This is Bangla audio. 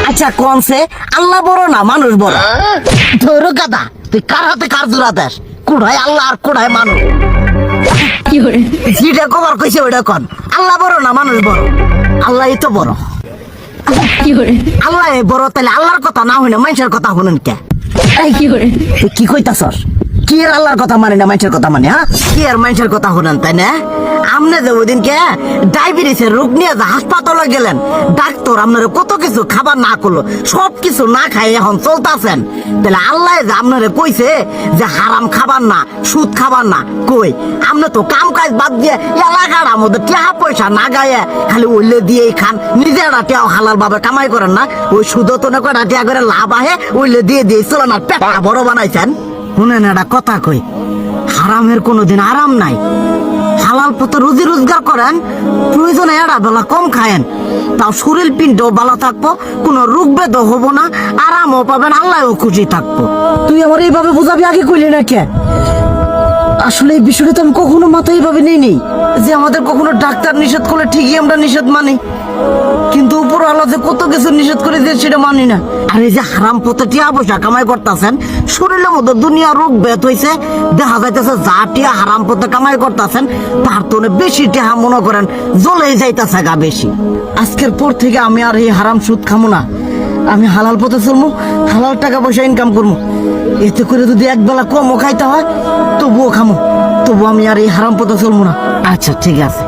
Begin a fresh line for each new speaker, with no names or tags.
আচ্ছা কোনসে আল্লাহ বড় না মানুষ বড়? ধরো গাদা, তুই কার হাতে কার জোড়া দেশ? কুড়ায় আল্লাহ আর কুড়ায় মানুষ। যেটা কবার কইছে ওইটা কন। আল্লাহ বড় না মানুষ বড়? আল্লাহ তো বড়। আল্লাহ বড়, তাহলে আল্লাহর কথা না হইনা মানুষের কথা শুনেন কে? তুই কি কইতাছস? কি আর আল্লাহর কথা মানে না মানুষের কথা মানে? হ্যাঁ, কি আর মানুষের কথা শুনেন তাই না? আমনে যে ওই দিনকে ডায়াবেটিসের রোগ নিয়ে যে হাসপাতালে গেলেন, ডাক্তার আপনারা কত কিছু খাবার না করলো, সব কিছু না খাই এখন চলতেছেন। তাহলে আল্লাহ যে আপনারা কইছে যে হারাম খাবার না, সুদ খাবার না, কই আপনি তো কাম কাজ বাদ দিয়ে এলাকার আমাদের টাকা পয়সা না গায়ে খালি ওইলে দিয়েই খান, নিজেরা টেও হালাল ভাবে কামাই করেন না, ওই সুদ তো না কটা টিয়া করে লাভ আহে ওইলে দিয়ে দিয়ে চলেন আর পেট বড় বানাইছেন। শুনেন একটা কথা কই, হারামের কোনোদিন আরাম নাই। হালাল পথে রুজি রোজগার করেন, প্রয়োজনে এড়া বেলা কম খায়েন, তাও শরীর পিণ্ডও ভালো থাকবো, কোনো রোগ বেদও হবো না, আরামও পাবেন, আল্লাহও খুশি থাকবো। তুই আমার এইভাবে বুঝাবি আগে কইলি না কে? আসলে এই বিষয়টা তো আমি কখনো মাথায় এইভাবে নেই যে আমাদের কখনো ডাক্তার নিষেধ করলে ঠিকই আমরা নিষেধ মানি, কিন্তু উপর আল্লাহ যে কত কিছু নিষেধ করে দিয়ে সেটা মানি না। আর এই যে হারাম পথে টিয়া পয়সা কামাই করতেছেন, শরীরের মধ্যে দুনিয়া রোগ ব্যাত হয়েছে, দেখা যাইতেছে যা টিয়া হারাম পথে কামাই করতেছেন তার তো বেশি টিয়া মনে করেন জ্বলে যাইতেছে গা বেশি। আজকের পর থেকে আমি আর এই হারাম সুদ খামো না, আমি হালাল পথে চলবো, হালাল টাকা পয়সা ইনকাম করবো। এতে করে যদি একবেলা কমও খাইতে হয় তবুও খামো, তবু আমি আর এই হারাম পথে চলবো না। আচ্ছা ঠিক আছে।